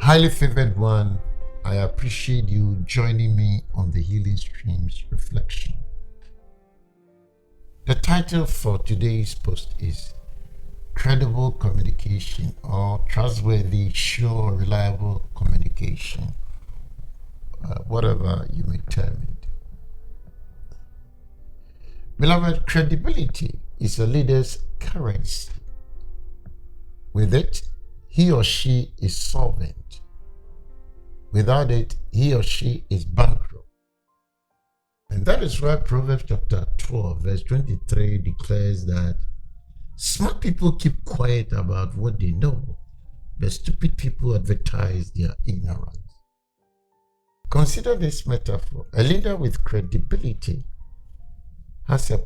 Highly favored one, I appreciate you joining me on the Healing Streams Reflection. The title for today's post is Credible Communication, or Trustworthy, Sure, Reliable Communication, whatever you may term it. Beloved, credibility is a leader's currency. With it, he or she is solvent. Without it, he or she is bankrupt. And that is why Proverbs chapter 12, verse 23 declares that smart people keep quiet about what they know, but stupid people advertise their ignorance. Consider this metaphor. A leader with credibility has a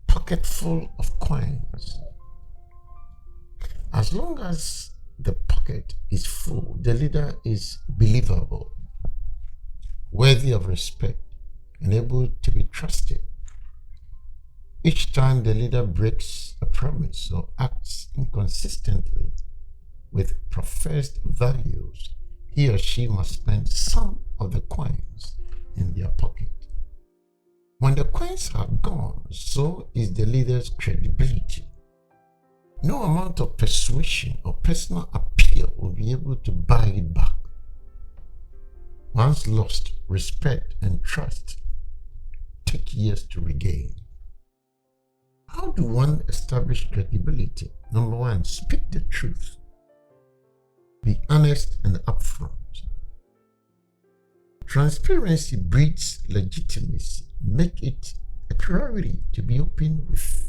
pocket full of coins. As long as the pocket is full, the leader is believable, worthy of respect, and able to be trusted. Each time the leader breaks a promise or acts inconsistently with professed values, he or she must spend some of the coins in their pocket. When the coins are gone, so is the leader's credibility. No amount of persuasion or personal appeal will be able to buy it back. Once lost, respect and trust take years to regain. How do one establish credibility? Number one, speak the truth. Be honest and upfront. Transparency breeds legitimacy. Make it a priority to be open with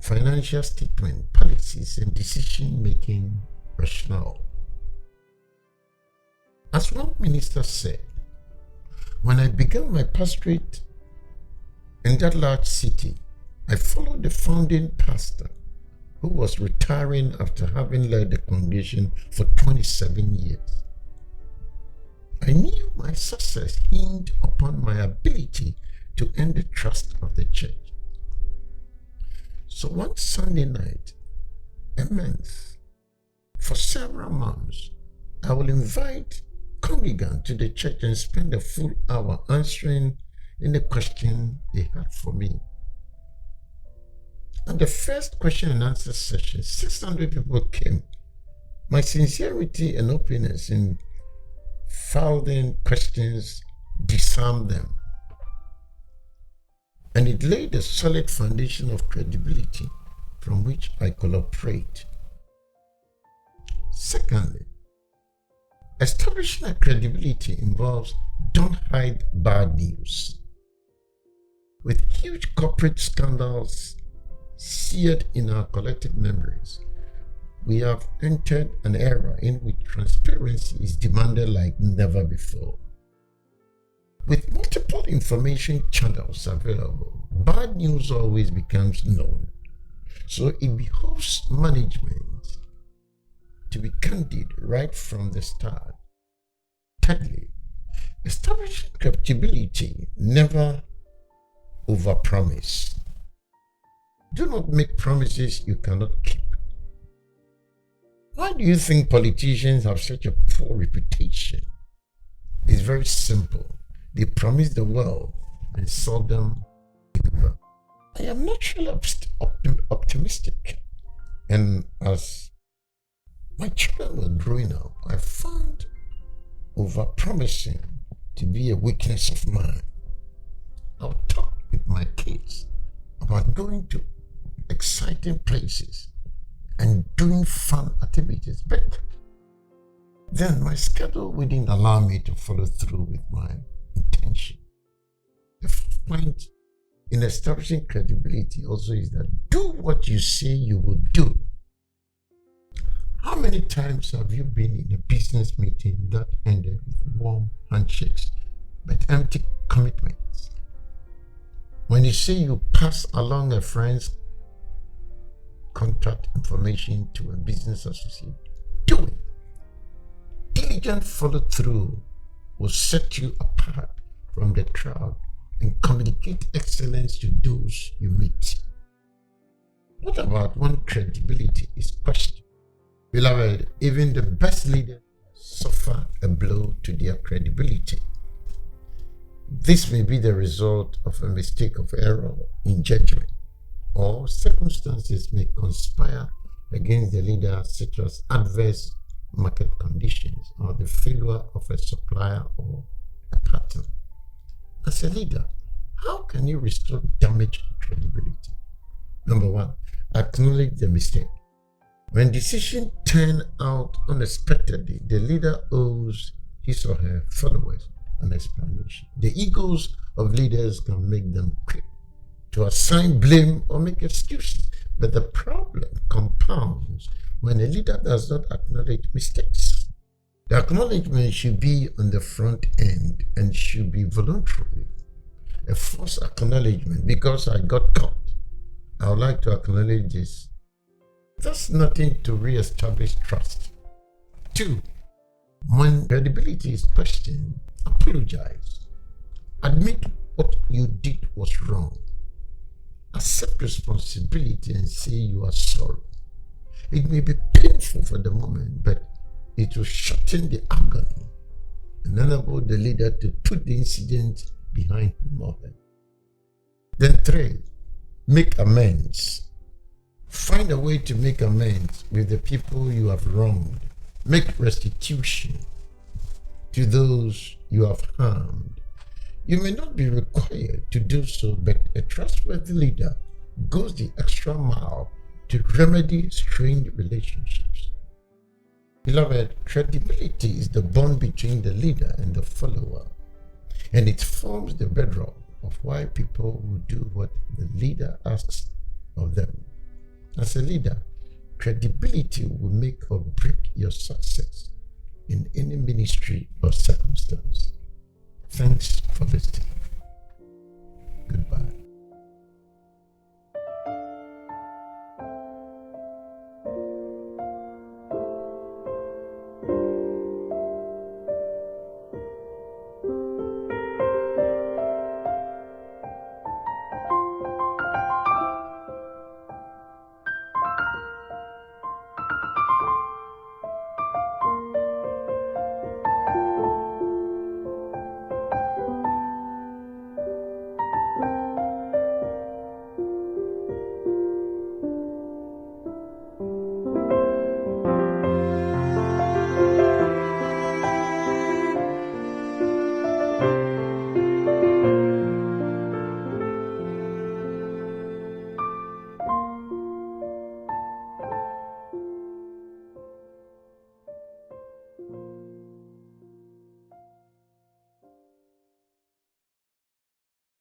financial statement, policies, and decision-making rationale. As one minister said, when I began my pastorate in that large city, I followed the founding pastor who was retiring after having led the congregation for 27 years. I knew my success hinged upon my ability to earn the trust of the church. So one Sunday night, a month, for several months, I will invite congregants to the church and spend a full hour answering any question they had for me. And the first question and answer session, 600 people came. My sincerity and openness in fielding questions disarmed them. And it laid a solid foundation of credibility from which I could operate. Secondly, establishing a credibility involves don't hide bad news. With huge corporate scandals seared in our collective memories, we have entered an era in which transparency is demanded like never before. With multiple information channels available, bad news always becomes known. So it behoves management to be candid right from the start. Thirdly, establishing credibility, never overpromise. Do not make promises you cannot keep. Why do you think politicians have such a poor reputation? It's very simple. They promise the world and seldom deliver. I am naturally optimistic, and as my children were growing up, I found overpromising to be a weakness of mine. I'll talk with my kids about going to exciting places and doing fun activities, but then my schedule wouldn't allow me to follow through with my intention. The fourth point in establishing credibility also is that do what you say you will do. How many times have you been in a business meeting that ended with warm handshakes but empty commitments? When you say you pass along a friend's contact information to a business associate, do it. Diligent follow-through will set you apart from the crowd and communicate excellence to those you meet. What about when credibility is questioned? Beloved, even the best leaders suffer a blow to their credibility. This may be the result of a mistake of error in judgment, or circumstances may conspire against the leader, such as adverse market conditions or the failure of a supplier or a partner. As a leader, how can you restore damaged credibility? Number one, acknowledge the mistake. When decisions turn out unexpectedly, the leader owes his or her followers an explanation. The egos of leaders can make them quick to assign blame or make excuses, but the problem compounds when a leader does not acknowledge mistakes. The acknowledgement should be on the front end and should be voluntary. A false acknowledgement, because I got caught, I would like to acknowledge this. That's nothing to re-establish trust. 2, when credibility is questioned, apologize. Admit what you did was wrong. Accept responsibility and say you are sorry. It may be painful for the moment, but it will shorten the agony and enable the leader to put the incident behind him or her. Then 3, make amends. Find a way to make amends with the people you have wronged. Make restitution to those you have harmed. You may not be required to do so, but a trustworthy leader goes the extra mile to remedy strained relationships. Beloved, credibility is the bond between the leader and the follower, and it forms the bedrock of why people will do what the leader asks of them. As a leader, credibility will make or break your success in any ministry or circumstance. Thanks for listening. Goodbye.